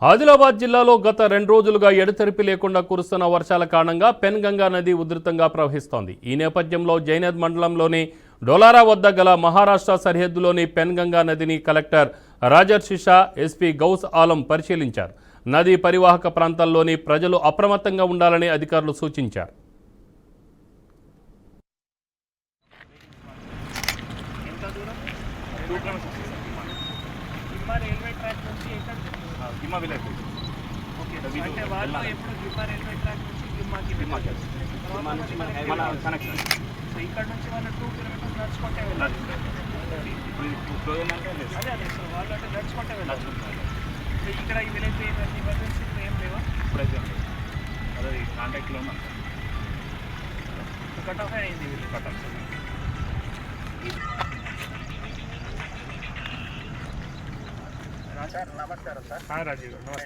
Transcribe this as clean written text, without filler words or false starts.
ఆదిలాబాద్ జిల్లాలో గత 2 రోజులుగా ఎడతెరిపి లేకుండా కురుస్తున్న వర్షాల కారణంగా పెన్గంగా నది ఉధృతంగా ప్రవహిస్తోంది. ఈ నేపథ్యంలో జైనద్ మండలంలోని డోలారా వద్ద గల మహారాష్ట్ర సరిహద్దులోని పెన్గంగా నదిని కలెక్టర్ రాజర్షిషా ఎస్పీ గౌస్ ఆలం పరిశీలించారు. నది పరివాహక ప్రాంతాల్లోని ప్రజలు అప్రమత్తంగా ఉండాలని అధికారులు సూచించారు. గిమ్మా విలేజ్ ఓకే అంటే వాళ్ళు ఎప్పుడు గిమ్మా రైల్వే ట్రాక్ నుంచి గిమ్మాకి మన కనెక్షన్ సో ఇక్కడ నుంచి వాళ్ళు 2 కిలోమీటర్స్ నడుచుకుంటే వెళ్ళాలి. అదే అదే సో వాళ్ళు అంటే నడుచుకుంటే వెళ్ళాలి. సో ఇక్కడ ఈ విలేజ్ ఎమర్జెన్సీ ఏం లేవా? ఇప్పుడైతే అదే కాంటాక్ట్లో ఉన్నాం. కట్ ఆఫ్ అయింది వీళ్ళు కట్ ఆఫ్. సార్ నమస్కారం సార్. రాజీవ్ నమస్తే.